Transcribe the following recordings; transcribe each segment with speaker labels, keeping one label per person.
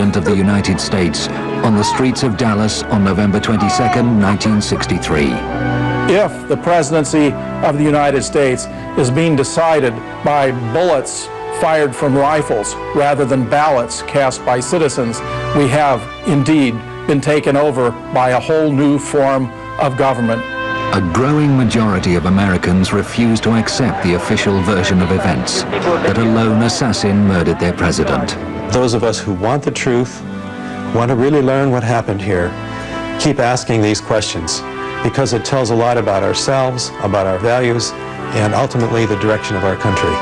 Speaker 1: President of the United States on the streets of Dallas on November 22, 1963.
Speaker 2: If the presidency of the United States is being decided by bullets fired from rifles rather than ballots cast by citizens, we have indeed been taken over by a whole new form of government.
Speaker 1: A growing majority of Americans refuse to accept the official version of events, that a lone assassin murdered their president.
Speaker 3: Those of us who want the truth, want to really learn what happened here, keep asking these questions, because it tells a lot about ourselves, about our values, and ultimately the direction of our country.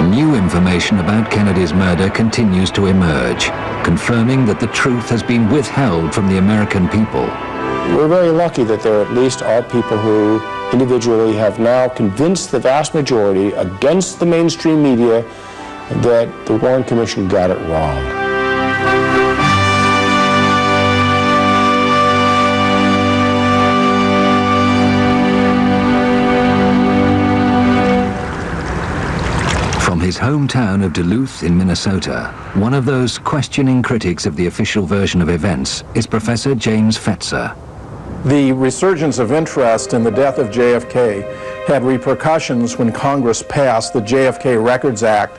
Speaker 1: New information about Kennedy's murder continues to emerge, confirming that the truth has been withheld from the American people.
Speaker 4: We're very lucky that there at least are people who individually have now convinced the vast majority against the mainstream media that the Warren Commission got it wrong.
Speaker 1: From his hometown of Duluth in Minnesota, one of those questioning critics of the official version of events is Professor James Fetzer.
Speaker 2: The resurgence of interest in the death of JFK had repercussions when Congress passed the JFK Records Act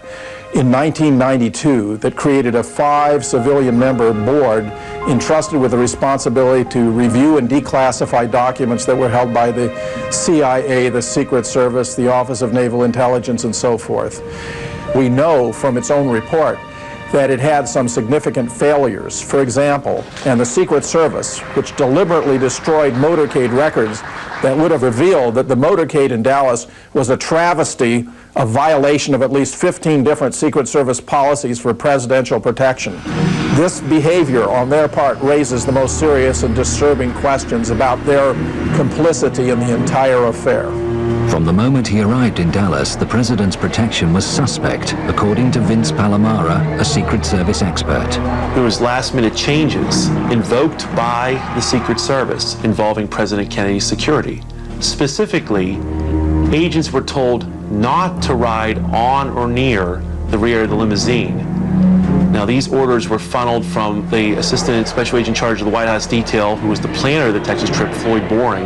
Speaker 2: in 1992 that created a 5-civilian-member board entrusted with the responsibility to review and declassify documents that were held by the CIA, the Secret Service, the Office of Naval Intelligence, and so forth. We know from its own report that it had some significant failures. For example, and the Secret Service, which deliberately destroyed motorcade records that would have revealed that the motorcade in Dallas was a travesty, a violation of at least 15 different Secret Service policies for presidential protection. This behavior on their part raises the most serious and disturbing questions about their complicity in the entire affair.
Speaker 1: From the moment he arrived in Dallas, the president's protection was suspect, according to Vince Palomara, a Secret Service expert.
Speaker 5: There was last-minute changes invoked by the Secret Service involving President Kennedy's security. Specifically, agents were told not to ride on or near the rear of the limousine. Now, these orders were funneled from the Assistant Special Agent in charge of the White House detail, who was the planner of the Texas trip, Floyd Boring,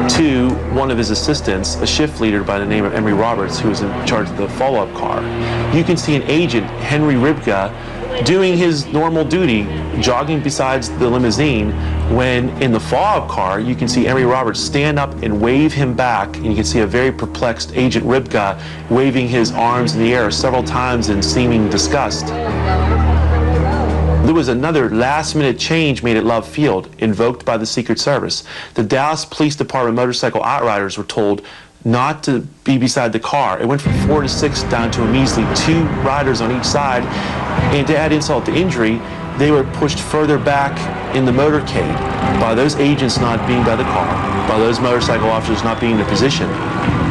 Speaker 5: to one of his assistants, a shift leader by the name of Emory Roberts, who was in charge of the follow-up car. You can see an agent, Henry Ribka, doing his normal duty, jogging besides the limousine, when in the follow-up car, you can see Emory Roberts stand up and wave him back, and you can see a very perplexed Agent Ribka waving his arms in the air several times in seeming disgust. There was another last-minute change made at Love Field, invoked by the Secret Service. The Dallas Police Department motorcycle outriders were told not to be beside the car. It went from 4 to 6 down to a measly 2 riders on each side. And to add insult to injury, they were pushed further back in the motorcade by those agents not being by the car, by those motorcycle officers not being in a position.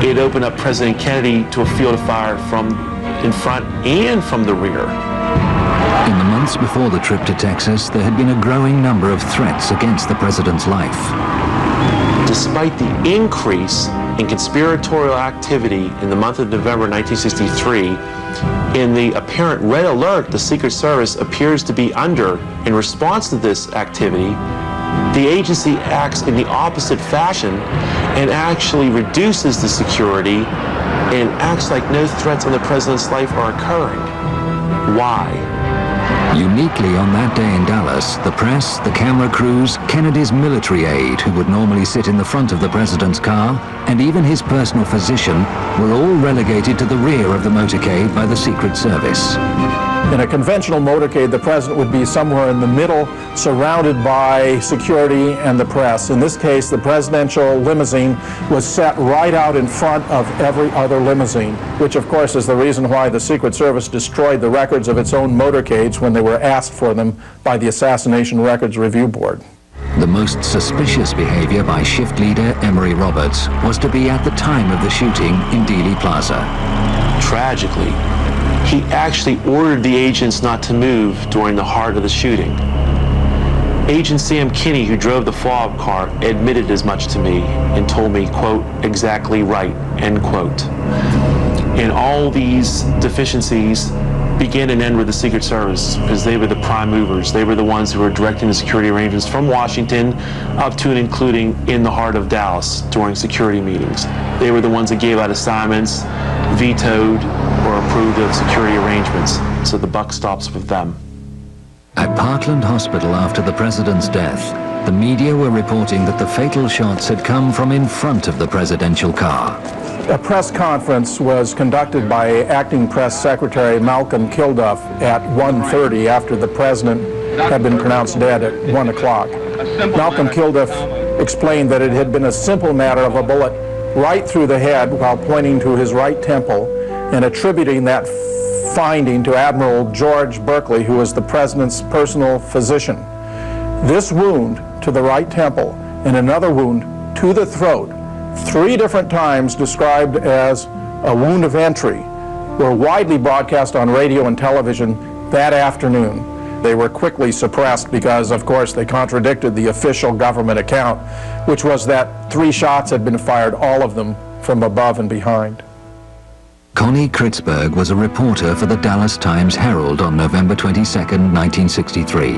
Speaker 5: It opened up President Kennedy to a field of fire from in front and from the rear.
Speaker 1: In the months before the trip to Texas, there had been a growing number of threats against the president's life.
Speaker 5: Despite the increase in conspiratorial activity in the month of November 1963, in the apparent red alert the Secret Service appears to be under in response to this activity, the agency acts in the opposite fashion and actually reduces the security and acts like no threats on the president's life are occurring. Why?
Speaker 1: Uniquely on that day in Dallas, the press, the camera crews, Kennedy's military aide, who would normally sit in the front of the president's car, and even his personal physician were all relegated to the rear of the motorcade by the Secret Service.
Speaker 2: In a conventional motorcade, the president would be somewhere in the middle, surrounded by security and the press. In this case, the presidential limousine was set right out in front of every other limousine, which of course is the reason why the Secret Service destroyed the records of its own motorcades when they were asked for them by the Assassination Records Review Board.
Speaker 1: The most suspicious behavior by shift leader Emory Roberts was to be at the time of the shooting in Dealey Plaza.
Speaker 5: Tragically, he actually ordered the agents not to move during the heart of the shooting. Agent Sam Kinney, who drove the follow-up car, admitted as much to me and told me, quote, exactly right, end quote. And all these deficiencies begin and end with the Secret Service, because they were the prime movers. They were the ones who were directing the security arrangements from Washington up to and including in the heart of Dallas during security meetings. They were the ones that gave out assignments, vetoed or approved of security arrangements. So the buck stops with them.
Speaker 1: At Parkland Hospital after the president's death, the media were reporting that the fatal shots had come from in front of the presidential car.
Speaker 2: A press conference was conducted by Acting Press Secretary Malcolm Kilduff at 1:30 after the president had been pronounced dead at 1 o'clock. Malcolm Kilduff explained that it had been a simple matter of a bullet right through the head while pointing to his right temple and attributing that finding to Admiral George Berkeley, who was the president's personal physician. This wound to the right temple and another wound to the throat, 3 different times described as a wound of entry, were widely broadcast on radio and television that afternoon. They were quickly suppressed because, of course, they contradicted the official government account, which was that 3 shots had been fired, all of them from above and behind.
Speaker 1: Connie Kritzberg was a reporter for the Dallas Times-Herald on November 22, 1963.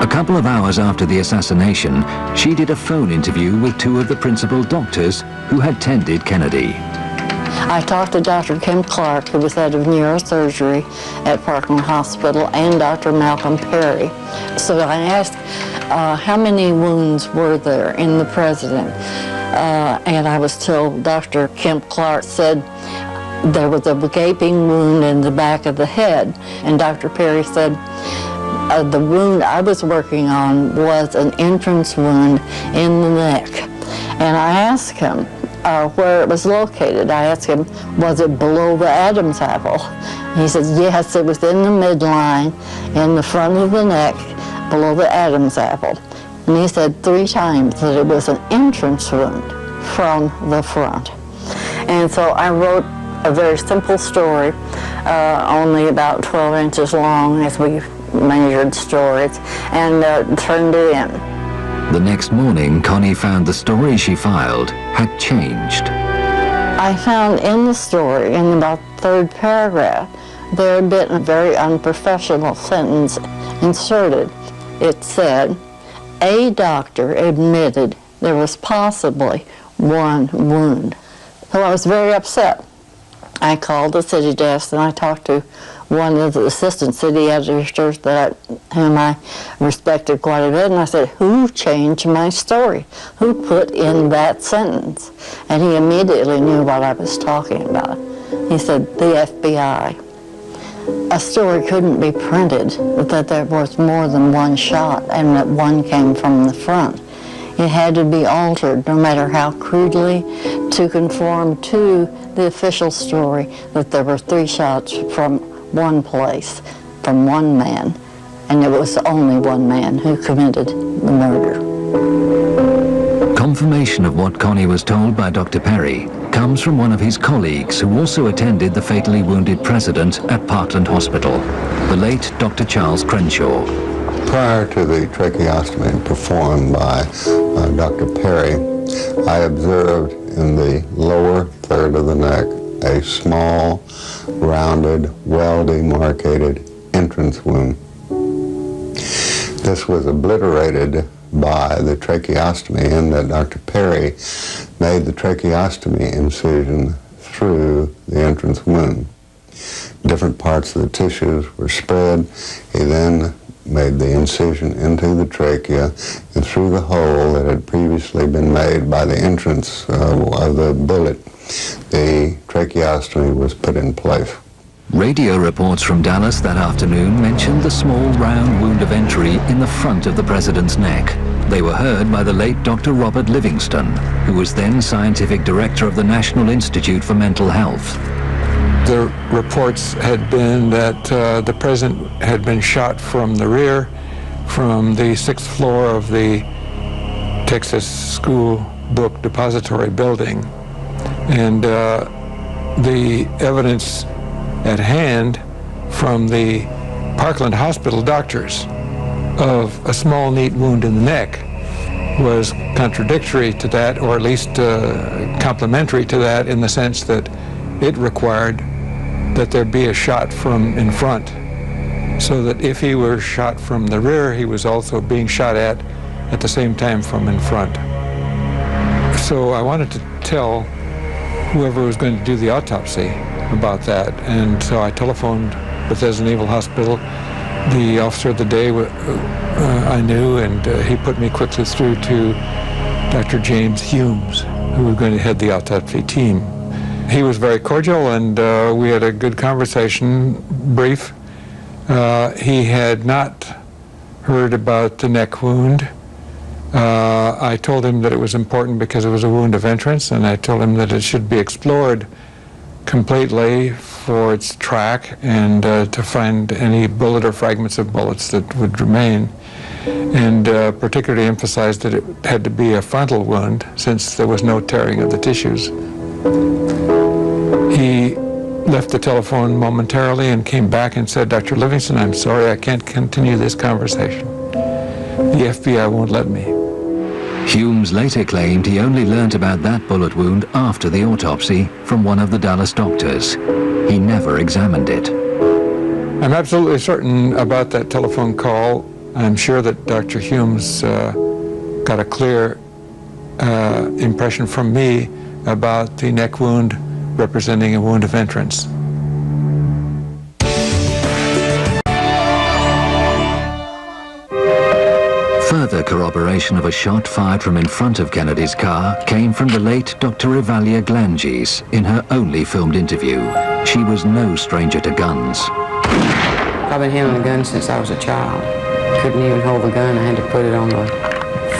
Speaker 1: A couple of hours after the assassination, she did a phone interview with 2 of the principal doctors who had tended Kennedy.
Speaker 6: I talked to Dr. Kim Clark, who was head of neurosurgery at Parkland Hospital, and Dr. Malcolm Perry. So I asked, how many wounds were there in the president? And I was told Dr. Kim Clark said there was a gaping wound in the back of the head. And Dr. Perry said, the wound I was working on was an entrance wound in the neck. And I asked him where it was located. I asked him, was it below the Adam's apple? He said, yes, it was in the midline, in the front of the neck, below the Adam's apple. And he said 3 times that it was an entrance wound from the front. And so I wrote a very simple story, only about 12 inches long as we measured stories, and turned it in.
Speaker 1: The next morning, Connie found the story she filed had changed.
Speaker 6: I found in the story, in about the 3rd paragraph, there had been a very unprofessional sentence inserted. It said, a doctor admitted there was possibly 1 wound. So I was very upset. I called the city desk and I talked to one of the assistant city editors whom I respected quite a bit, and I said, who changed my story? Who put in that sentence? And he immediately knew what I was talking about. He said, the FBI. A story couldn't be printed that there was more than 1 shot and that 1 came from the front. It had to be altered, no matter how crudely, to conform to the official story that there were 3 shots from 1 place, from 1 man, and it was only 1 man who committed the murder.
Speaker 1: Confirmation of what Connie was told by Dr. Perry comes from one of his colleagues who also attended the fatally wounded president at Parkland Hospital, the late Dr. Charles Crenshaw.
Speaker 7: Prior to the tracheostomy performed by Dr. Perry, I observed in the lower third of the neck a small, rounded, well-demarcated entrance wound. This was obliterated by the tracheostomy in that Dr. Perry made the tracheostomy incision through the entrance wound. Different parts of the tissues were spread. He then made the incision into the trachea and through the hole that had previously been made by the entrance of the bullet, the tracheostomy was put in place.
Speaker 1: Radio reports from Dallas that afternoon mentioned the small round wound of entry in the front of the president's neck. They were heard by the late Dr. Robert Livingston, who was then scientific director of the National Institute for Mental Health.
Speaker 8: The reports had been that the president had been shot from the rear, from the 6th floor of the Texas School Book Depository building. And the evidence at hand from the Parkland Hospital doctors of a small, neat wound in the neck was contradictory to that, or at least complementary to that, in the sense that it required that there be a shot from in front, so that if he were shot from the rear, he was also being shot at the same time from in front. So I wanted to tell whoever was going to do the autopsy about that, and so I telephoned Bethesda Naval Hospital. The officer of the day I knew, and he put me quickly through to Dr. James Humes, who was going to head the autopsy team. He was very cordial, and we had a good conversation, brief. He had not heard about the neck wound. I told him that it was important because it was a wound of entrance, and I told him that it should be explored completely for its track and to find any bullet or fragments of bullets that would remain, and particularly emphasized that it had to be a frontal wound since there was no tearing of the tissues. He left the telephone momentarily and came back and said, "Dr. Livingston, I'm sorry, I can't continue this conversation. The FBI won't let me."
Speaker 1: Humes later claimed he only learnt about that bullet wound after the autopsy from one of the Dallas doctors. He never examined it.
Speaker 8: I'm absolutely certain about that telephone call. I'm sure that Dr. Humes got a clear impression from me about the neck wound representing a wound of entrance.
Speaker 1: Further corroboration of a shot fired from in front of Kennedy's car came from the late Dr. Evalia Glanges in her only filmed interview. She was no stranger to guns.
Speaker 9: I've been handling a gun since I was a child. Couldn't even hold the gun. I had to put it on the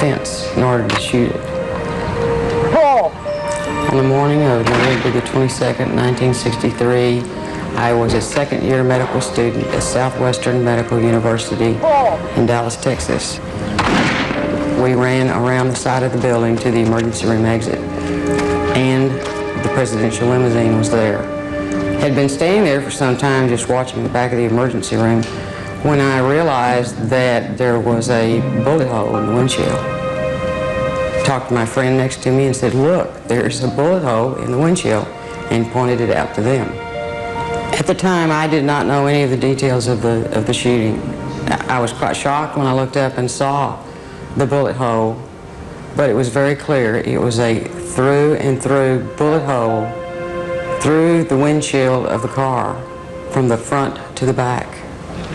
Speaker 9: fence in order to shoot it. On the morning of November the 22nd, 1963, I was a second-year medical student at Southwestern Medical University in Dallas, Texas. We ran around the side of the building to the emergency room exit, and the presidential limousine was there. Had been standing there for some time just watching the back of the emergency room when I realized that there was a bullet hole in the windshield. Talked to my friend next to me and said, "Look, there's a bullet hole in the windshield," and pointed it out to them. At the time, I did not know any of the details of the shooting. I was quite shocked when I looked up and saw the bullet hole, but it was very clear. It was a through and through bullet hole through the windshield of the car from the front to the back.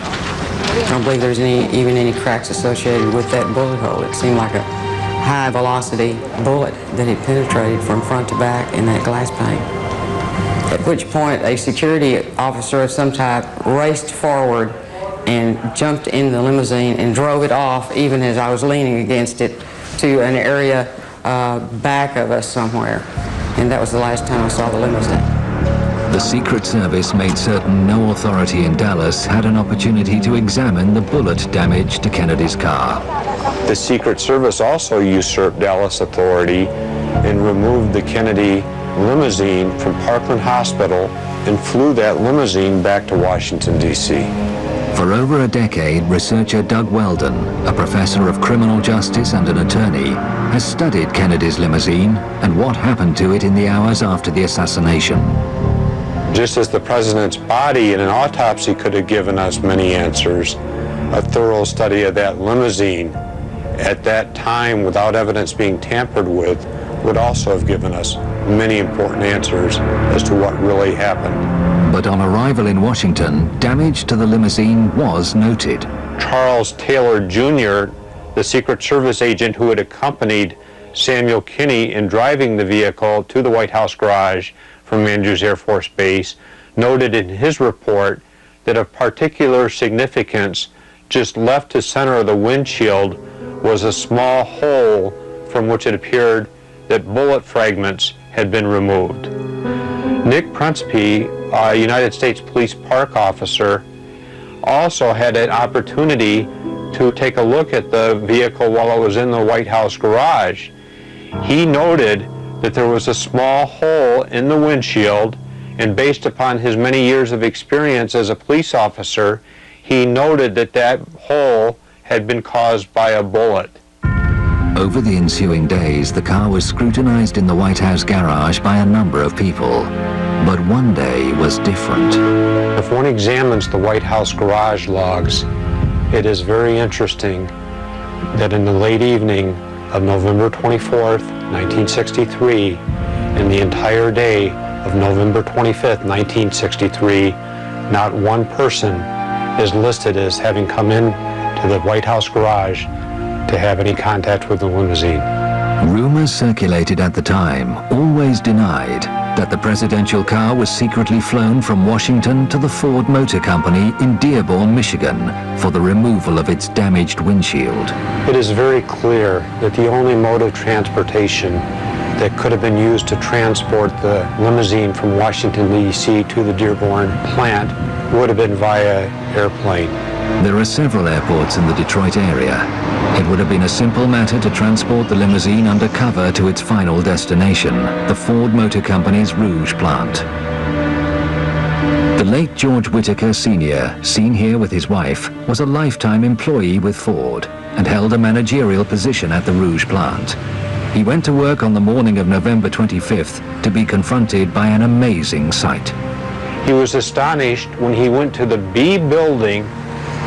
Speaker 9: I don't believe there's even any cracks associated with that bullet hole. It seemed like a high-velocity bullet that had penetrated from front to back in that glass pane. At which point, a security officer of some type raced forward and jumped in the limousine and drove it off, even as I was leaning against it, to an area back of us somewhere. And that was the last time I saw the limousine.
Speaker 1: The Secret Service made certain no authority in Dallas had an opportunity to examine the bullet damage to Kennedy's car.
Speaker 10: The Secret Service also usurped Dallas authority and removed the Kennedy limousine from Parkland Hospital and flew that limousine back to Washington, D.C.
Speaker 1: For over a decade, researcher Doug Weldon, a professor of criminal justice and an attorney, has studied Kennedy's limousine and what happened to it in the hours after the assassination.
Speaker 10: Just as the president's body in an autopsy could have given us many answers, a thorough study of that limousine at that time without evidence being tampered with would also have given us many important answers as to what really happened.
Speaker 1: But on arrival in Washington, damage to the limousine was noted.
Speaker 10: Charles Taylor Jr., the Secret Service agent who had accompanied Samuel Kinney in driving the vehicle to the White House garage from Andrews Air Force Base, noted in his report that of particular significance, just left to center of the windshield was a small hole from which it appeared that bullet fragments had been removed. Nick Prunspy, a United States Police Park officer, also had an opportunity to take a look at the vehicle while it was in the White House garage. He noted that there was a small hole in the windshield, and based upon his many years of experience as a police officer, he noted that that hole had been caused by a bullet.
Speaker 1: Over the ensuing days, the car was scrutinized in the White House garage by a number of people. But one day was different.
Speaker 10: If one examines the White House garage logs, it is very interesting that in the late evening of November 24th, 1963, and the entire day of November 25th, 1963, not one person is listed as having come in to the White House garage to have any contact with the limousine.
Speaker 1: Rumors circulated at the time always denied that the presidential car was secretly flown from Washington to the Ford Motor Company in Dearborn, Michigan, for the removal of its damaged windshield.
Speaker 10: It is very clear that the only mode of transportation that could have been used to transport the limousine from Washington, D.C. to the Dearborn plant would have been via airplane.
Speaker 1: There are several airports in the Detroit area. It would have been a simple matter to transport the limousine undercover to its final destination, the Ford Motor Company's Rouge plant. The late George Whitaker Sr., seen here with his wife, was a lifetime employee with Ford and held a managerial position at the Rouge plant. He went to work on the morning of November 25th to be confronted by an amazing sight.
Speaker 10: He was astonished when he went to the B building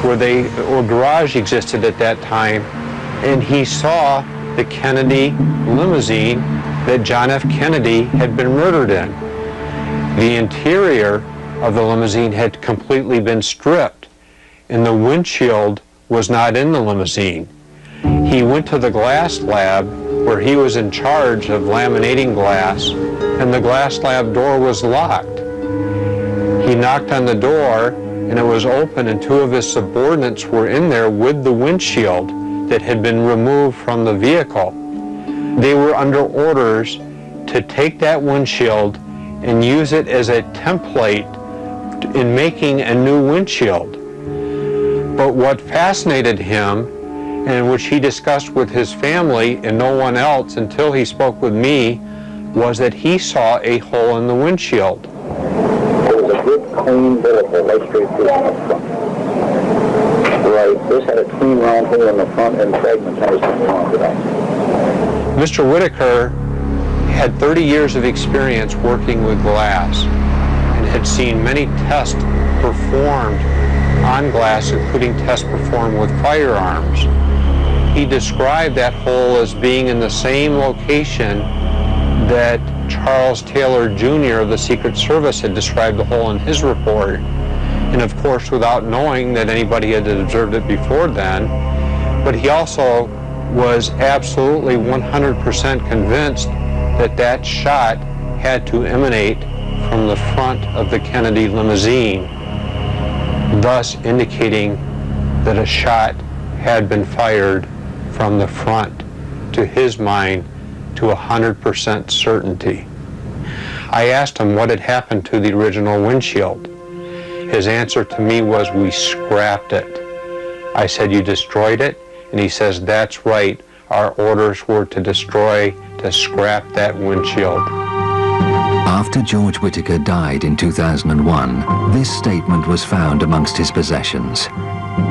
Speaker 10: where garage existed at that time, and he saw the Kennedy limousine that John F. Kennedy had been murdered in. The interior of the limousine had completely been stripped, and the windshield was not in the limousine. He went to the glass lab where he was in charge of laminating glass, and the glass lab door was locked. He knocked on the door, and it was open, and two of his subordinates were in there with the windshield that had been removed from the vehicle. They were under orders to take that windshield and use it as a template in making a new windshield. But what fascinated him, and which he discussed with his family and no one else until he spoke with me, was that he saw a hole in the windshield.
Speaker 11: Good, clean vertical, right straight through in the front. Right, this had a clean round hole in the front and fragments on the front of that.
Speaker 10: Mr. Whitaker had 30 years of experience working with glass and had seen many tests performed on glass, including tests performed with firearms. He described that hole as being in the same location that Charles Taylor Jr. of the Secret Service had described the hole in his report, and of course without knowing that anybody had observed it before then. But he also was absolutely 100% convinced that that shot had to emanate from the front of the Kennedy limousine, thus indicating that a shot had been fired from the front, to his mind, to 100% certainty. I asked him what had happened to the original windshield. His answer to me was, "We scrapped it." I said, "You destroyed it?" And he says, "That's right. Our orders were to scrap that windshield."
Speaker 1: After George Whitaker died in 2001, this statement was found amongst his possessions,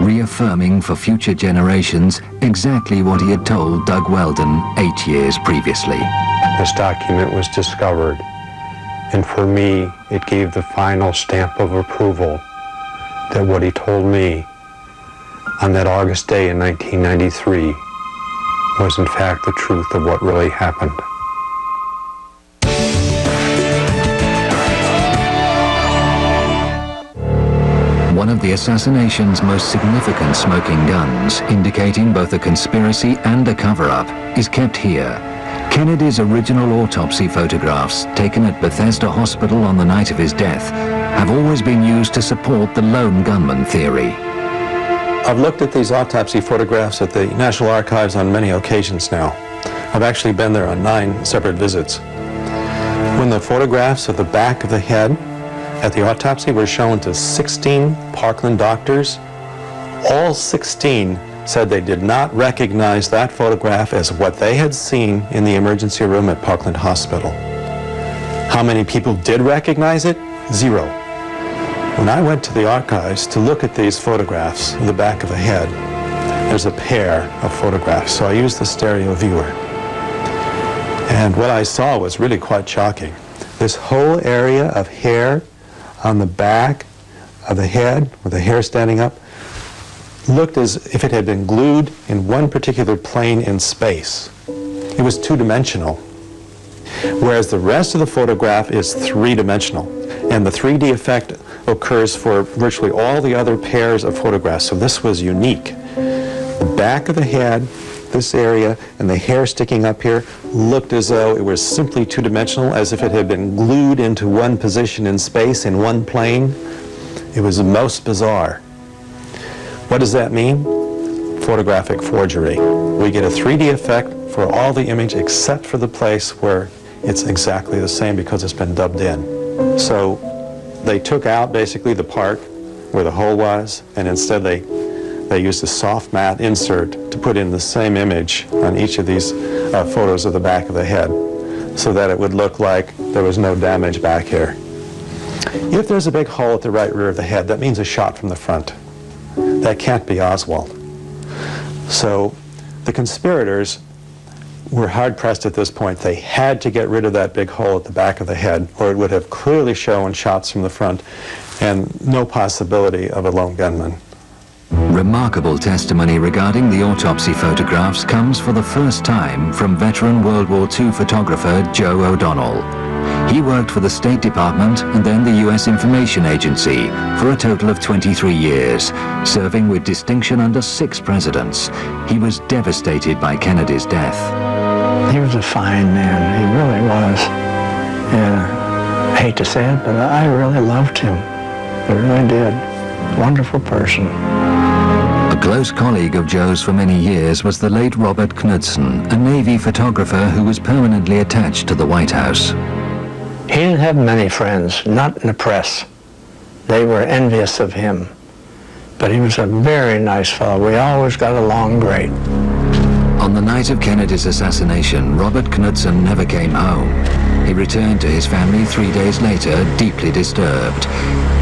Speaker 1: reaffirming for future generations exactly what he had told Doug Weldon 8 years previously.
Speaker 10: This document was discovered, and for me, it gave the final stamp of approval that what he told me on that August day in 1993 was in fact the truth of what really happened.
Speaker 1: One of the assassination's most significant smoking guns, indicating both a conspiracy and a cover-up, is kept here. Kennedy's original autopsy photographs, taken at Bethesda Hospital on the night of his death, have always been used to support the lone gunman theory.
Speaker 3: I've looked at these autopsy photographs at the National Archives on many occasions now. I've actually been there on 9 separate visits. When the photographs of the back of the head at the autopsy were shown to 16 Parkland doctors, all 16 said they did not recognize that photograph as what they had seen in the emergency room at Parkland Hospital. How many people did recognize it? 0. When I went to the archives to look at these photographs of the back of the head, there's a pair of photographs, so I used the stereo viewer. And what I saw was really quite shocking. This whole area of hair on the back of the head, with the hair standing up, looked as if it had been glued in one particular plane in space. It was two-dimensional, whereas the rest of the photograph is three-dimensional. And the 3D effect occurs for virtually all the other pairs of photographs, so this was unique. The back of the head, this area, and the hair sticking up here looked as though it was simply two-dimensional, as if it had been glued into one position in space, in one plane. It was the most bizarre. What does that mean? Photographic forgery. We get a 3D effect for all the image except for the place where it's exactly the same because it's been dubbed in. So they took out basically the part where the hole was, and instead they used a soft matte insert to put in the same image on each of these photos of the back of the head, so that it would look like there was no damage back here. If there's a big hole at the right rear of the head, that means a shot from the front. That can't be Oswald. So the conspirators were hard-pressed at this point. They had to get rid of that big hole at the back of the head, or it would have clearly shown shots from the front and no possibility of a lone gunman.
Speaker 1: Remarkable testimony regarding the autopsy photographs comes for the first time from veteran World War II photographer Joe O'Donnell. He worked for the State Department and then the U.S. Information Agency for a total of 23 years, serving with distinction under 6 presidents. He was devastated by Kennedy's death.
Speaker 12: He was a fine man, he really was. And I hate to say it, but I really loved him. I really did. Wonderful person.
Speaker 1: A close colleague of Joe's for many years was the late Robert Knudsen, a Navy photographer who was permanently attached to the White House.
Speaker 12: He didn't have many friends, not in the press. They were envious of him. But he was a very nice fellow. We always got along great.
Speaker 1: On the night of Kennedy's assassination, Robert Knudsen never came home. He returned to his family 3 days later, deeply disturbed.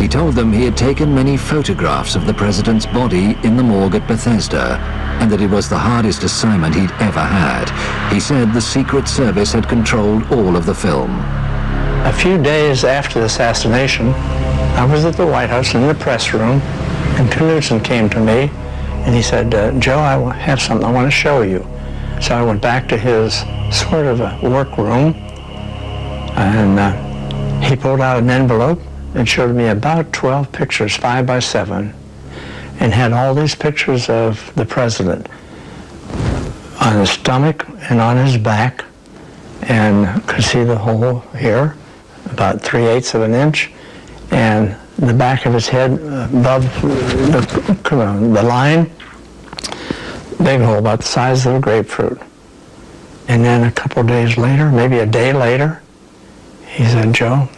Speaker 1: He told them he had taken many photographs of the president's body in the morgue at Bethesda, and that it was the hardest assignment he'd ever had. He said the Secret Service had controlled all of the film.
Speaker 12: A few days after the assassination, I was at the White House in the press room, and Knudsen came to me, and he said, Joe, I have something I want to show you. So I went back to his sort of a workroom, and he pulled out an envelope and showed me about 12 pictures, 5 by 7, and had all these pictures of the president on his stomach and on his back, and could see the hole here, about 3/8 of an inch, and the back of his head above the line, big hole about the size of a grapefruit. And then a couple days later, maybe a day later, he said, Joe,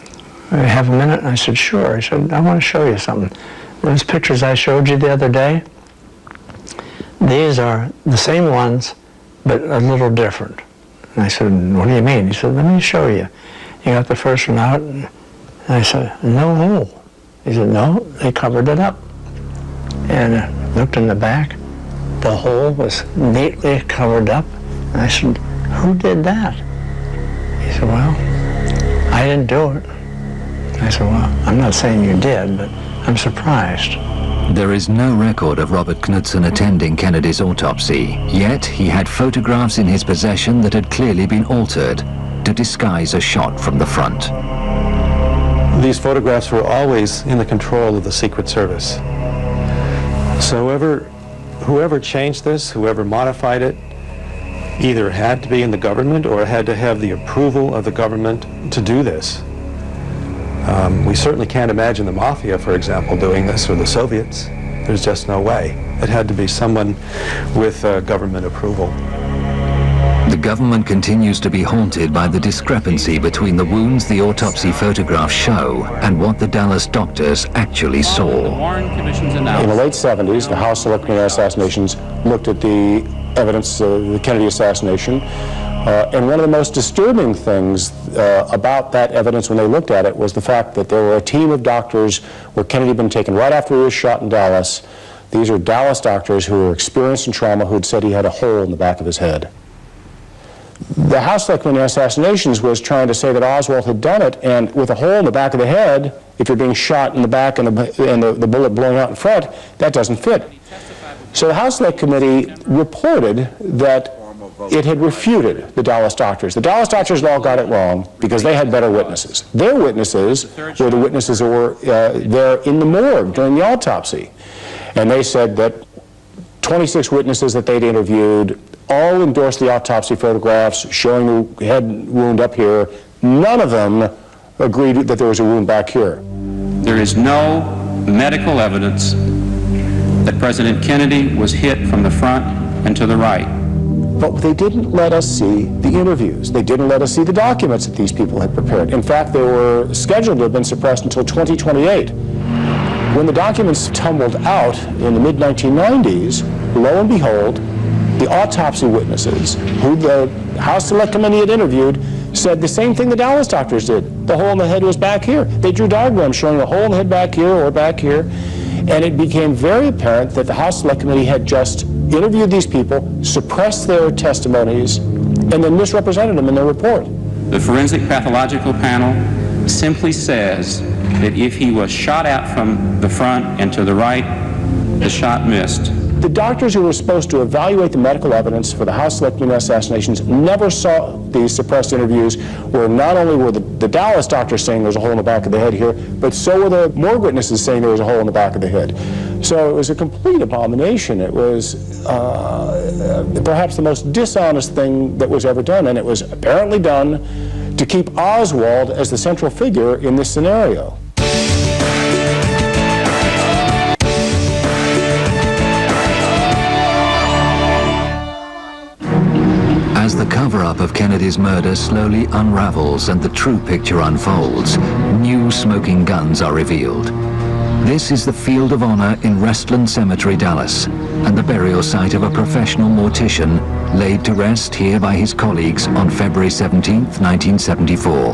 Speaker 12: have a minute? And I said, sure. He said, I want to show you something. Those pictures I showed you the other day, these are the same ones, but a little different. And I said, what do you mean? He said, let me show you. He got the first one out, and I said, no hole. He said, no, they covered it up. And I looked in the back. The hole was neatly covered up. And I said, who did that? He said, well, I didn't do it. I said, well, I'm not saying you did, but I'm surprised.
Speaker 1: There is no record of Robert Knudsen attending Kennedy's autopsy, yet he had photographs in his possession that had clearly been altered to disguise a shot from the front.
Speaker 3: These photographs were always in the control of the Secret Service. So whoever changed this, whoever modified it, either had to be in the government or had to have the approval of the government to do this. We certainly can't imagine the Mafia, for example, doing this, or the Soviets. There's just no way. It had to be someone with government approval.
Speaker 1: The government continues to be haunted by the discrepancy between the wounds the autopsy photographs show and what the Dallas doctors actually saw.
Speaker 4: In the late 70s, the House Select Committee on Assassinations looked at the evidence of the Kennedy assassination, and one of the most disturbing things about that evidence when they looked at it was the fact that there were a team of doctors where Kennedy had been taken right after he was shot in Dallas. These are Dallas doctors who were experienced in trauma who had said he had a hole in the back of his head. The House Select Committee on Assassinations was trying to say that Oswald had done it, and with a hole in the back of the head, if you're being shot in the back and the bullet blowing out in front, that doesn't fit. So the House Select Committee reported that it had refuted the Dallas doctors. The Dallas doctors all got it wrong because they had better witnesses. Their witnesses were the witnesses that were there in the morgue during the autopsy. And they said that 26 witnesses that they'd interviewed all endorsed the autopsy photographs showing the head wound up here. None of them agreed that there was a wound back here.
Speaker 13: There is no medical evidence that President Kennedy was hit from the front and to the right.
Speaker 4: But they didn't let us see the interviews. They didn't let us see the documents that these people had prepared. In fact, they were scheduled to have been suppressed until 2028. When the documents tumbled out in the mid-1990s, lo and behold, the autopsy witnesses, who the House Select Committee had interviewed, said the same thing the Dallas doctors did. The hole in the head was back here. They drew diagrams showing a hole in the head back here or back here, and it became very apparent that the House Select Committee had just interviewed these people, suppressed their testimonies, and then misrepresented them in their report.
Speaker 13: The forensic pathological panel simply says that if he was shot at from the front and to the right, the shot missed.
Speaker 4: The doctors who were supposed to evaluate the medical evidence for the House Select Committee on Assassinations never saw these suppressed interviews where not only were the Dallas doctors saying there's a hole in the back of the head here, but so were the morgue witnesses saying there was a hole in the back of the head. So it was a complete abomination. It was perhaps the most dishonest thing that was ever done, and it was apparently done to keep Oswald as the central figure in this scenario.
Speaker 1: As the cover-up of Kennedy's murder slowly unravels and the true picture unfolds, new smoking guns are revealed. This is the Field of Honor in Restland Cemetery, Dallas, and the burial site of a professional mortician laid to rest here by his colleagues on February 17, 1974.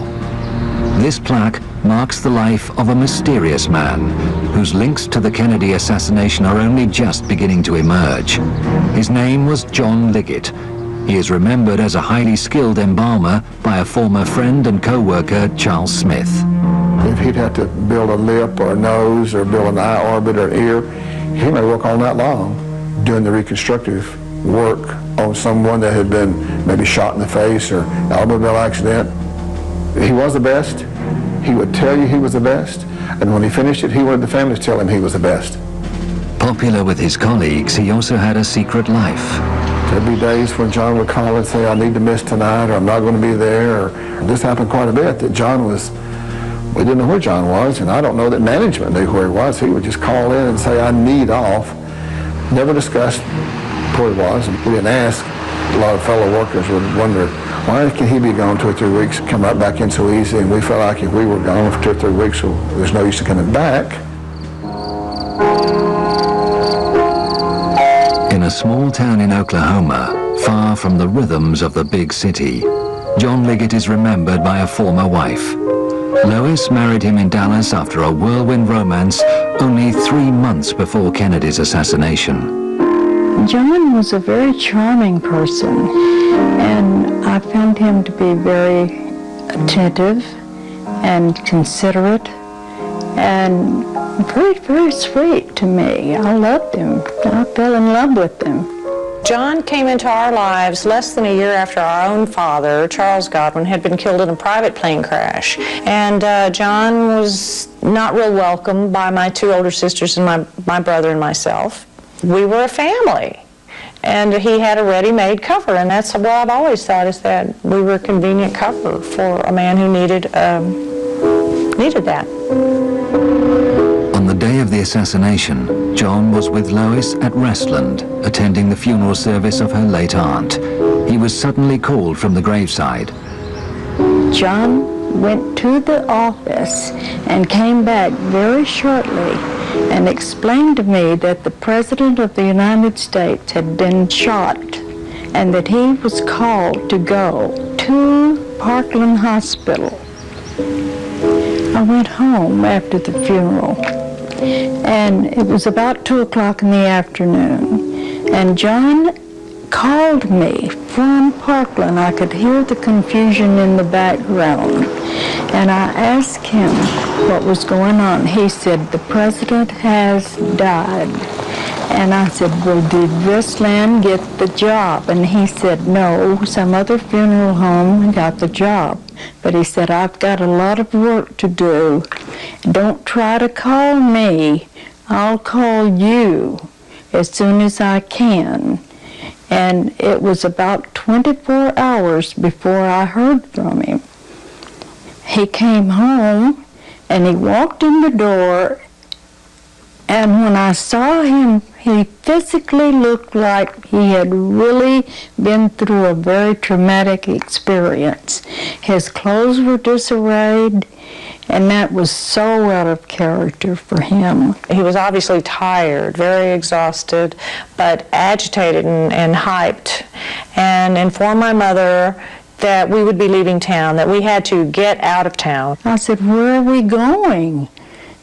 Speaker 1: This plaque marks the life of a mysterious man whose links to the Kennedy assassination are only just beginning to emerge. His name was John Liggett. He is remembered as a highly skilled embalmer by a former friend and co-worker, Charles Smith.
Speaker 14: If he'd have to build a lip or a nose or build an eye orbit or ear, he may work all night long doing the reconstructive work on someone that had been maybe shot in the face or automobile accident. He was the best. He would tell you he was the best. And when he finished it, he wanted the family to tell him he was the best.
Speaker 1: Popular with his colleagues, he also had a secret life.
Speaker 14: There'd be days when John would call and say, I need to miss tonight, or I'm not going to be there. Or this happened quite a bit, that John was, we didn't know where John was, and I don't know that management knew where he was. He would just call in and say, I need off. Never discussed where he was. We didn't ask. A lot of fellow workers would wonder, why can he be gone 2 or 3 weeks, come right back in so easy? And we felt like if we were gone for 2 or 3 weeks, so there's no use in coming back.
Speaker 1: In a small town in Oklahoma, far from the rhythms of the big city, John Liggett is remembered by a former wife. Lois married him in Dallas after a whirlwind romance only 3 months before Kennedy's assassination.
Speaker 6: John was a very charming person, and I found him to be very attentive and considerate and very, very sweet to me. I loved him. I fell in love with him.
Speaker 15: John came into our lives less than a year after our own father, Charles Godwin, had been killed in a private plane crash. And John was not real welcome by my 2 older sisters and my brother and myself. We were a family. And he had a ready-made cover, and that's what I've always thought, is that we were a convenient cover for a man who needed that.
Speaker 1: On the day of the assassination, John was with Lois at Restland, attending the funeral service of her late aunt. He was suddenly called from the graveside.
Speaker 6: John went to the office and came back very shortly and explained to me that the President of the United States had been shot and that he was called to go to Parkland Hospital. I went home after the funeral, and it was about 2 o'clock in the afternoon, and John called me from Parkland. I could hear the confusion in the background. And I asked him what was going on. He said, the president has died. And I said, well, did this man get the job? And he said, no, some other funeral home got the job. But he said, I've got a lot of work to do. Don't try to call me. I'll call you as soon as I can. And it was about 24 hours before I heard from him. He came home and he walked in the door, and when I saw him, he physically looked like he had really been through a very traumatic experience. His clothes were disarrayed, and that was so out of character for him.
Speaker 15: He was obviously tired, very exhausted, but agitated and hyped, and informed my mother that we would be leaving town, that we had to get out of town.
Speaker 6: I said, where are we going?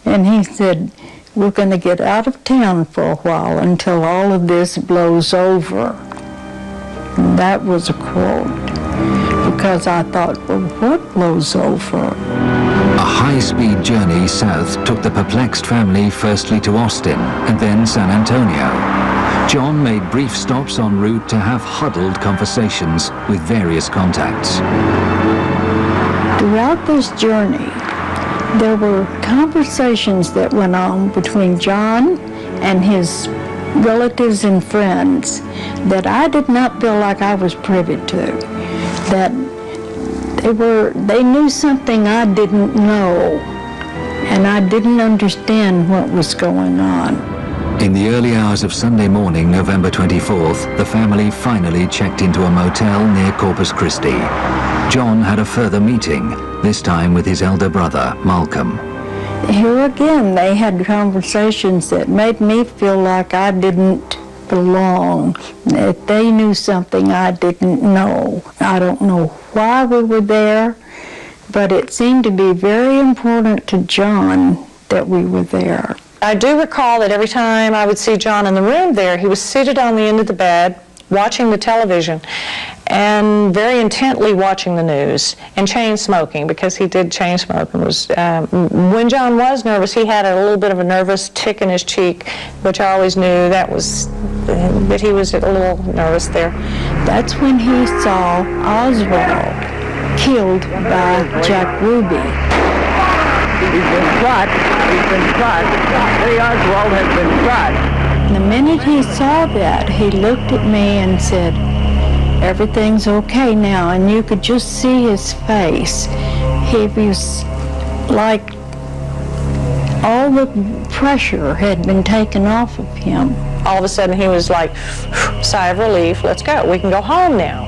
Speaker 6: And he said, we're going to get out of town for a while until all of this blows over. And that was a quote, because I thought, well, what blows over?
Speaker 1: A high-speed journey south took the perplexed family firstly to Austin and then San Antonio. John made brief stops en route to have huddled conversations with various contacts.
Speaker 6: Throughout this journey, there were conversations that went on between John and his relatives and friends that I did not feel like I was privy to. That they knew something I didn't know, and I didn't understand what was going on.
Speaker 1: In the early hours of Sunday morning, November 24th, the family finally checked into a motel near Corpus Christi. John had a further meeting, this time with his elder brother, Malcolm.
Speaker 6: Here again, they had conversations that made me feel like I didn't belong, that they knew something I didn't know. I don't know why we were there, but it seemed to be very important to John that we were there.
Speaker 15: I do recall that every time I would see John in the room there, he was seated on the end of the bed, watching the television, and very intently watching the news, and chain smoking, because he did chain smoke. And when John was nervous, he had a little bit of a nervous tick in his cheek, which I always knew that he was a little nervous there.
Speaker 6: That's when he saw Oswald killed by Jack Ruby.
Speaker 11: He's been shot. He's been shot. Lee Oswald has been shot.
Speaker 6: The minute he saw that, he looked at me and said, everything's okay now, and you could just see his face. He was like all the pressure had been taken off of him.
Speaker 15: All of a sudden he was like, sigh of relief, let's go, we can go home now.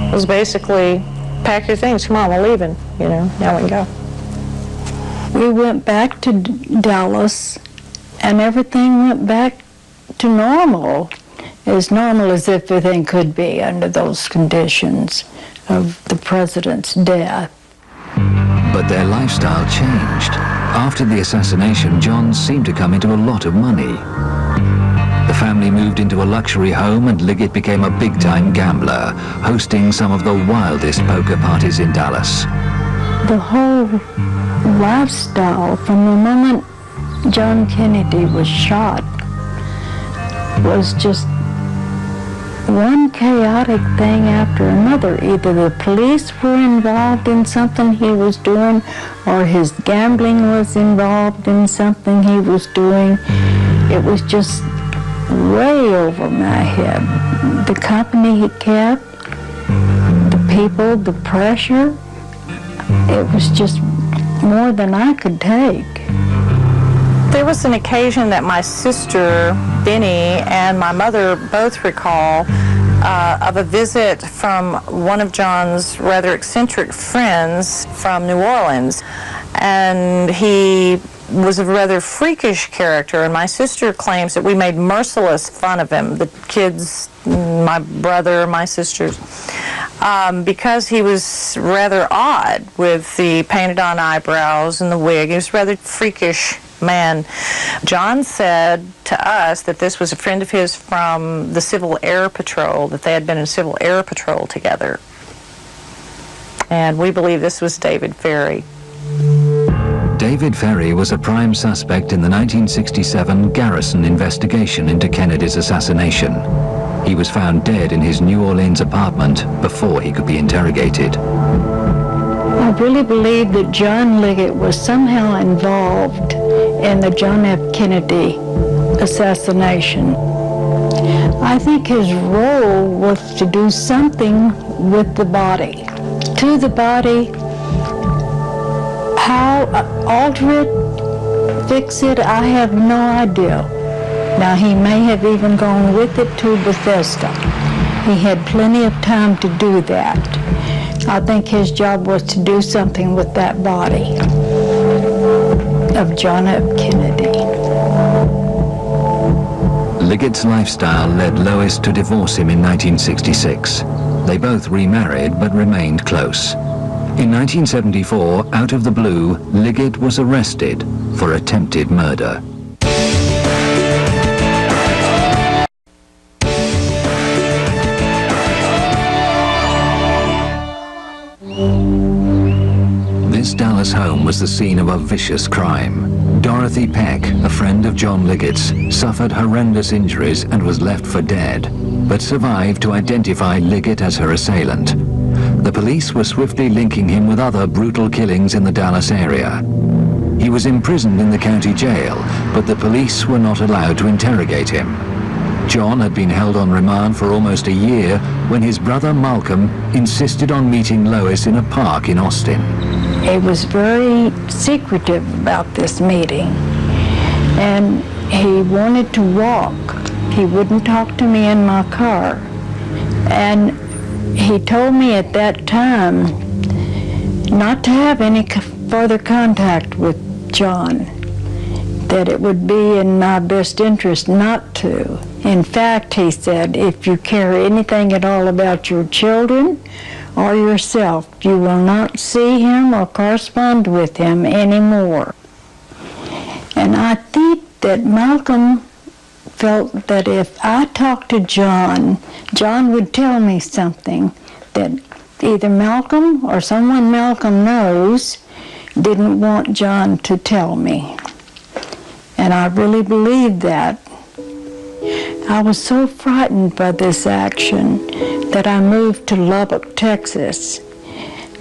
Speaker 15: It was basically, pack your things, come on, we're leaving, now we can go.
Speaker 6: We went back to Dallas, and everything went back to normal as everything could be under those conditions of the president's death.
Speaker 1: But their lifestyle changed. After the assassination, John seemed to come into a lot of money. The family moved into a luxury home, and Liggett became a big-time gambler, hosting some of the wildest poker parties in Dallas.
Speaker 6: The whole lifestyle from the moment John Kennedy was shot was just one chaotic thing after another. Either the police were involved in something he was doing, or his gambling was involved in something he was doing. It was just way over my head. The company he kept, the people, the pressure, it was just more than I could take.
Speaker 15: There was an occasion that my sister, Benny, and my mother both recall of a visit from one of John's rather eccentric friends from New Orleans. And he was a rather freakish character, and my sister claims that we made merciless fun of him, the kids, my brother, my sisters, because he was rather odd with the painted on eyebrows and the wig. He was rather freakish man. John said to us that this was a friend of his from the Civil Air Patrol, that they had been in Civil Air Patrol together. And we believe this was David Ferry.
Speaker 1: David Ferry was a prime suspect in the 1967 Garrison investigation into Kennedy's assassination. He was found dead in his New Orleans apartment before he could be interrogated.
Speaker 6: I really believe that John Liggett was somehow involved in the John F. Kennedy assassination. I think his role was to do something with the body. To the body, how alter it, fix it, I have no idea. Now, he may have even gone with it to Bethesda. He had plenty of time to do that. I think his job was to do something with that body of John F. Kennedy.
Speaker 1: Liggett's lifestyle led Lois to divorce him in 1966. They both remarried but remained close. In 1974, out of the blue, Liggett was arrested for attempted murder. This Dallas home was the scene of a vicious crime. Dorothy Peck, a friend of John Liggett's, suffered horrendous injuries and was left for dead, but survived to identify Liggett as her assailant. The police were swiftly linking him with other brutal killings in the Dallas area. He was imprisoned in the county jail, but the police were not allowed to interrogate him. John had been held on remand for almost a year when his brother Malcolm insisted on meeting Lois in a park in Austin.
Speaker 6: He was very secretive about this meeting, and he wanted to walk. He wouldn't talk to me in my car. And he told me at that time not to have any further contact with John, that it would be in my best interest not to. In fact, he said, if you care anything at all about your children or yourself, you will not see him or correspond with him anymore. And I think that Malcolm felt that if I talked to John, John would tell me something that either Malcolm or someone Malcolm knows didn't want John to tell me. And I really believed that. I was so frightened by this action that I moved to Lubbock, Texas.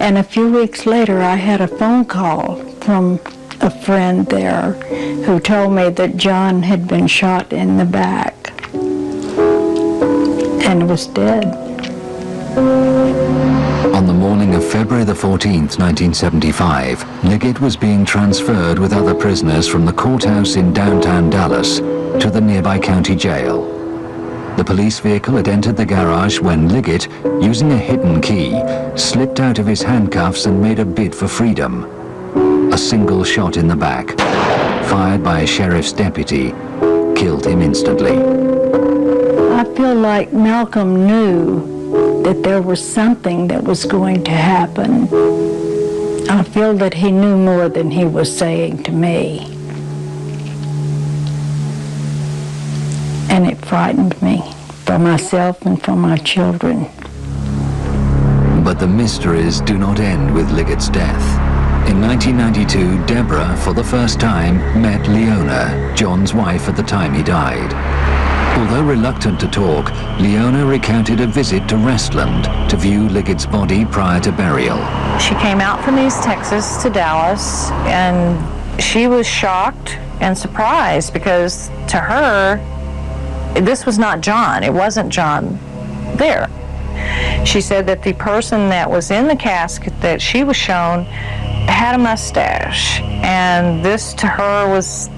Speaker 6: And a few weeks later, I had a phone call from a friend there who told me that John had been shot in the back and was dead.
Speaker 1: On the morning of February the 14th, 1975, Liggett was being transferred with other prisoners from the courthouse in downtown Dallas to the nearby county jail. The police vehicle had entered the garage when Liggett, using a hidden key, slipped out of his handcuffs and made a bid for freedom. A single shot in the back, fired by a sheriff's deputy, killed him instantly.
Speaker 6: I feel like Malcolm knew that there was something that was going to happen. I feel that he knew more than he was saying to me. And it frightened me for myself and for my children.
Speaker 1: But the mysteries do not end with Liggett's death. In 1992, Deborah, for the first time, met Leona, John's wife at the time he died. Although reluctant to talk, Leona recounted a visit to Restland to view Liggett's body prior to burial.
Speaker 15: She came out from East Texas to Dallas, and she was shocked and surprised because to her, this was not John. It wasn't John there. She said that the person that was in the casket that she was shown had a mustache, and this to her was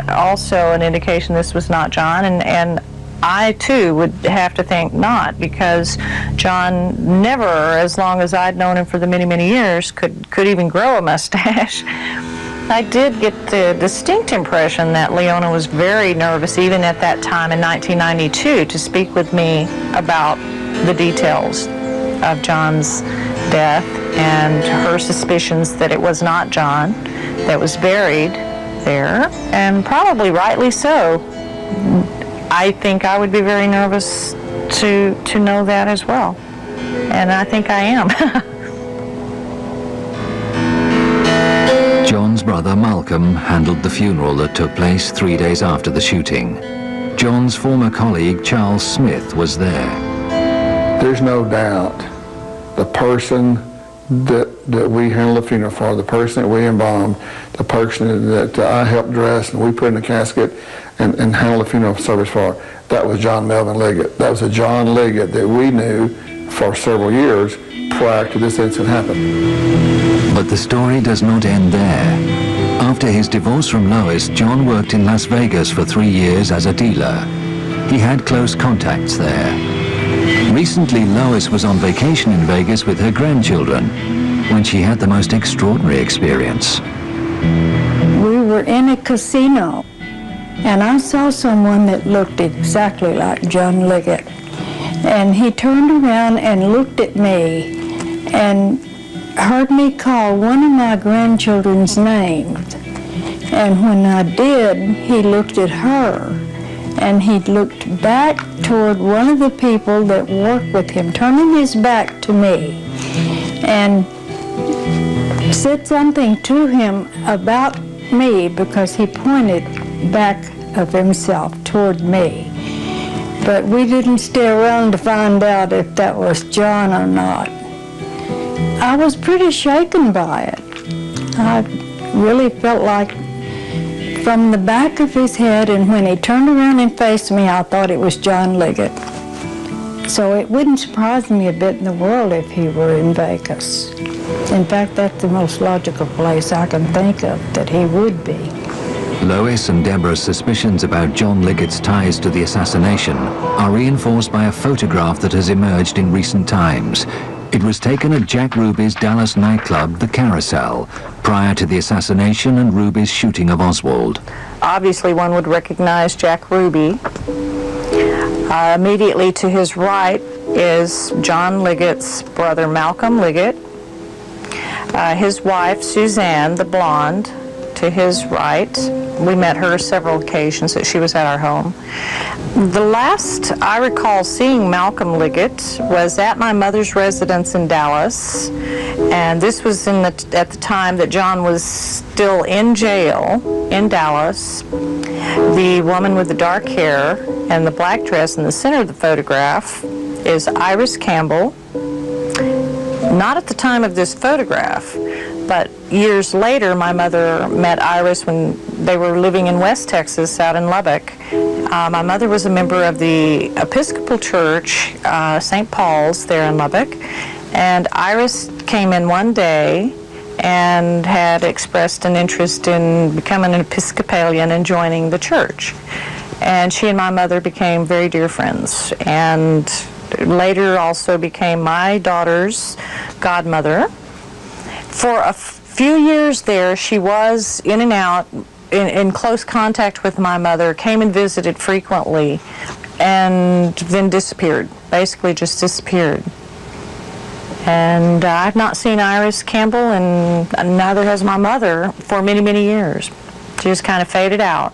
Speaker 15: also an indication this was not John, and I too would have to think not, because John never, as long as I'd known him for the many, many years, could even grow a mustache. I did get the distinct impression that Leona was very nervous, even at that time in 1992, to speak with me about the details of John's death and her suspicions that it was not John that was buried there, and probably rightly so. I think I would be very nervous to know that as well, and I think I am.
Speaker 1: John's brother Malcolm handled the funeral that took place 3 days after the shooting. John's former colleague Charles Smith was there.
Speaker 14: There's no doubt the person that we handled the funeral for, the person that we embalmed, the person that I helped dress and we put in the casket and handled the funeral service for, that was John Melvin Liggett. That was a John Liggett that we knew for several years prior to this incident happening.
Speaker 1: But the story does not end there. After his divorce from Lois, John worked in Las Vegas for 3 years as a dealer. He had close contacts there. Recently, Lois was on vacation in Vegas with her grandchildren when she had the most extraordinary experience.
Speaker 16: We were in a casino, and I saw someone that looked exactly like John Liggett. And he turned around and looked at me and heard me call one of my grandchildren's names. And when I did, he looked at her. And he looked back toward one of the people that worked with him, turning his back to me, and said something to him about me because he pointed back of himself toward me. But we didn't stay around to find out if that was John or not. I was pretty shaken by it. I really felt like from the back of his head, and when he turned around and faced me, I thought it was John Liggett. So it wouldn't surprise me a bit in the world if he were in Vegas. In fact, that's the most logical place I can think of that he would be.
Speaker 1: Lois and Deborah's suspicions about John Liggett's ties to the assassination are reinforced by a photograph that has emerged in recent times. It was taken at Jack Ruby's Dallas nightclub, The Carousel, prior to the assassination and Ruby's shooting of Oswald.
Speaker 15: Obviously, one would recognize Jack Ruby. Immediately to his right is John Liggett's brother, Malcolm Liggett. His wife, Suzanne, the blonde, to his right. We met her several occasions that she was at our home. The last I recall seeing Malcolm Liggett was at my mother's residence in Dallas, and this was at the time that John was still in jail in Dallas. The woman with the dark hair and the black dress in the center of the photograph is Iris Campbell. Not at the time of this photograph, but years later, my mother met Iris when they were living in West Texas, out in Lubbock. My mother was a member of the Episcopal Church, St. Paul's, there in Lubbock. And Iris came in one day and had expressed an interest in becoming an Episcopalian and joining the church. And she and my mother became very dear friends, and later also became my daughter's godmother. For a few years there, she was in and out, in close contact with my mother, came and visited frequently, and then disappeared, basically just disappeared. And I've not seen Iris Campbell, and neither has my mother, for many, many years. She just kind of faded out.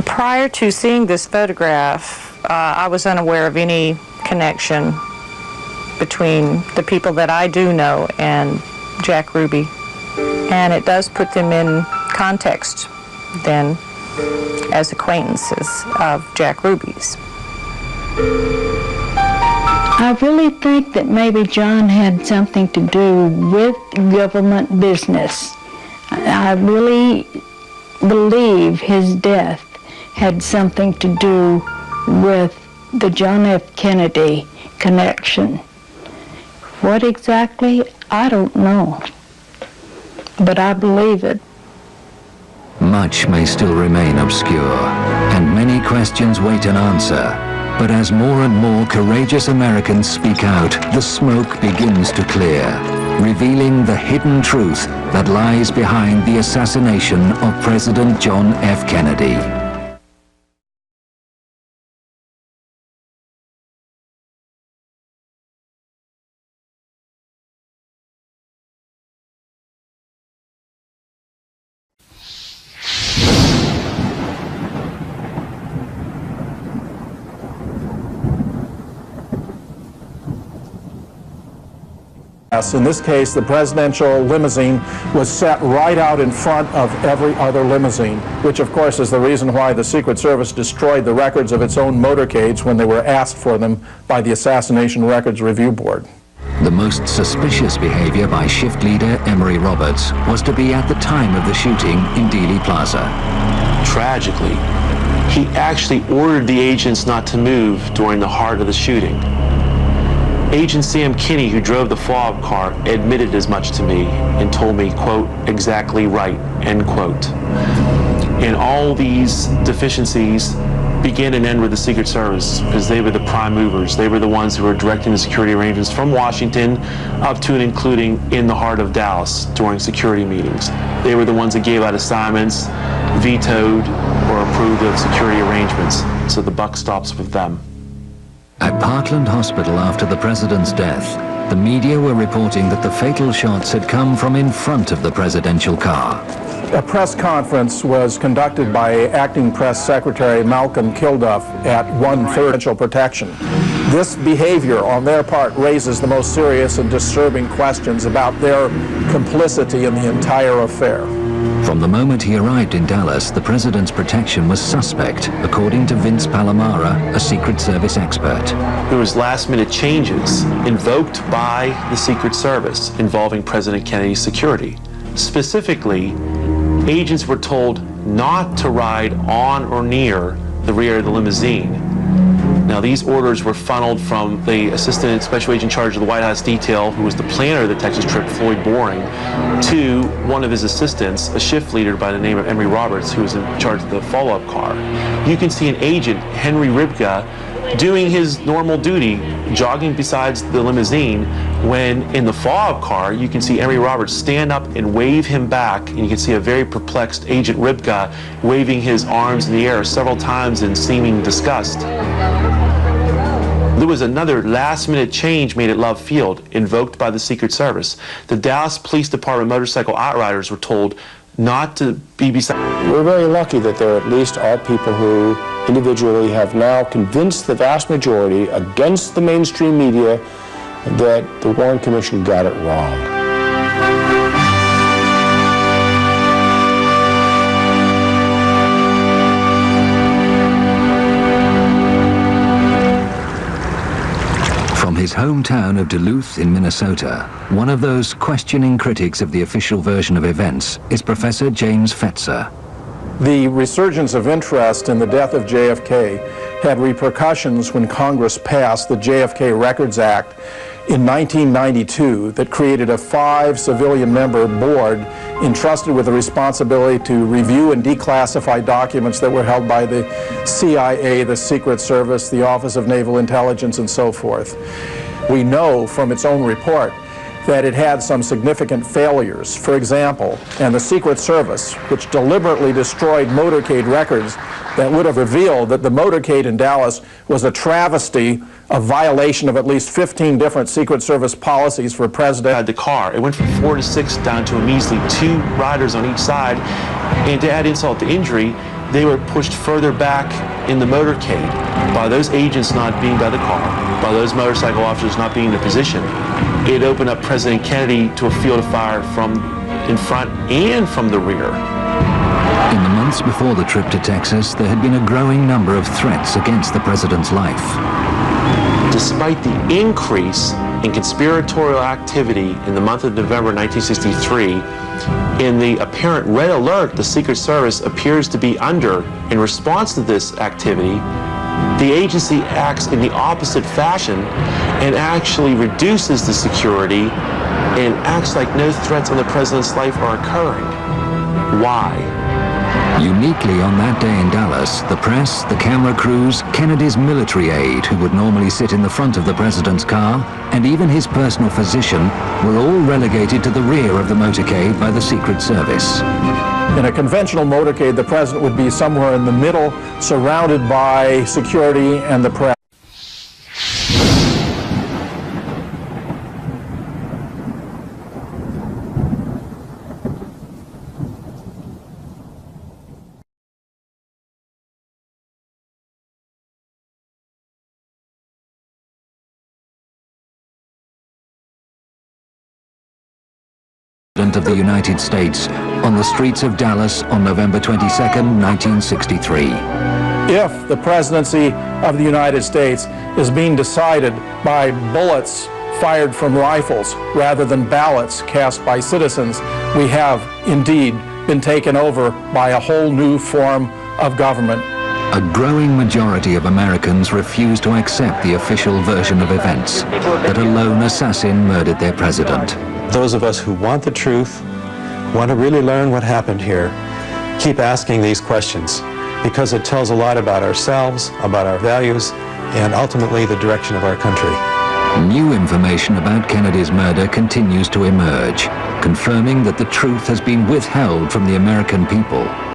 Speaker 15: Prior to seeing this photograph, I was unaware of any connection between the people that I do know and Jack Ruby. And it does put them in context then as acquaintances of Jack Ruby's.
Speaker 16: I really think that maybe John had something to do with government business. I really believe his death had something to do with the John F. Kennedy connection. What exactly, I don't know, but I believe it.
Speaker 1: Much may still remain obscure, and many questions wait an answer. But as more and more courageous Americans speak out, the smoke begins to clear, revealing the hidden truth that lies behind the assassination of President John F. Kennedy.
Speaker 2: In this case, the presidential limousine was set right out in front of every other limousine, which of course is the reason why the Secret Service destroyed the records of its own motorcades when they were asked for them by the Assassination Records Review Board.
Speaker 1: The most suspicious behavior by shift leader Emery Roberts was to be at the time of the shooting in Dealey Plaza.
Speaker 5: Tragically, he actually ordered the agents not to move during the heart of the shooting. Agent Sam Kinney, who drove the follow-up car, admitted as much to me and told me, quote, exactly right, end quote. And all these deficiencies begin and end with the Secret Service because they were the prime movers. They were the ones who were directing the security arrangements from Washington up to and including in the heart of Dallas during security meetings. They were the ones that gave out assignments, vetoed or approved of security arrangements. So the buck stops with them.
Speaker 1: At Parkland Hospital after the president's death, the media were reporting that the fatal shots had come from in front of the presidential car.
Speaker 2: A press conference was conducted by Acting Press Secretary Malcolm Kilduff at 1/3 presidential protection. This behavior on their part raises the most serious and disturbing questions about their complicity in the entire affair.
Speaker 1: From the moment he arrived in Dallas, the president's protection was suspect, according to Vince Palomara, a Secret Service expert.
Speaker 5: There was last-minute changes invoked by the Secret Service involving President Kennedy's security. Specifically, agents were told not to ride on or near the rear of the limousine. Now, these orders were funneled from the Assistant Special Agent in charge of the White House detail, who was the planner of the Texas trip, Floyd Boring, to one of his assistants, a shift leader by the name of Emery Roberts, who was in charge of the follow-up car. You can see an agent, Henry Ribka, doing his normal duty, jogging besides the limousine, when in the follow-up car, you can see Emery Roberts stand up and wave him back, and you can see a very perplexed Agent Ribka waving his arms in the air several times in seeming disgust. There was another last-minute change made at Love Field, invoked by the Secret Service. The Dallas Police Department motorcycle outriders were told not to be beside.
Speaker 4: We're very lucky that there at least are people who individually have now convinced the vast majority against the mainstream media that the Warren Commission got it wrong.
Speaker 1: From his hometown of Duluth in Minnesota, one of those questioning critics of the official version of events is Professor James Fetzer.
Speaker 2: The resurgence of interest in the death of JFK had repercussions when Congress passed the JFK Records Act in 1992 that created a 5-civilian-member board entrusted with the responsibility to review and declassify documents that were held by the CIA, the Secret Service, the Office of Naval Intelligence, and so forth. We know from its own report that it had some significant failures. For example, and the Secret Service, which deliberately destroyed motorcade records that would have revealed that the motorcade in Dallas was a travesty, a violation of at least 15 different Secret Service policies for president.
Speaker 5: Had the car. It went from 4 to 6 down to a measly 2 riders on each side, and to add insult to injury, they were pushed further back in the motorcade by those agents not being by the car, by those motorcycle officers not being in position. It opened up President Kennedy to a field of fire from in front and from the rear.
Speaker 1: In the months before the trip to Texas, there had been a growing number of threats against the president's life.
Speaker 5: Despite the increase in conspiratorial activity in the month of November 1963, in the apparent red alert the Secret Service appears to be under in response to this activity, the agency acts in the opposite fashion and actually reduces the security and acts like no threats on the president's life are occurring. Why?
Speaker 1: Uniquely on that day in Dallas, the press, the camera crews, Kennedy's military aide, who would normally sit in the front of the president's car, and even his personal physician were all relegated to the rear of the motorcade by the Secret Service.
Speaker 2: In a conventional motorcade, the president would be somewhere in the middle, surrounded by security and the press.
Speaker 1: of the United States on the streets of Dallas on November 22nd, 1963.
Speaker 2: If the presidency of the United States is being decided by bullets fired from rifles rather than ballots cast by citizens, we have indeed been taken over by a whole new form of government.
Speaker 1: A growing majority of Americans refuse to accept the official version of events, that a lone assassin murdered their president.
Speaker 3: Those of us who want the truth, want to really learn what happened here, keep asking these questions, because it tells a lot about ourselves, about our values, and ultimately the direction of our country.
Speaker 1: New information about Kennedy's murder continues to emerge, confirming that the truth has been withheld from the American people.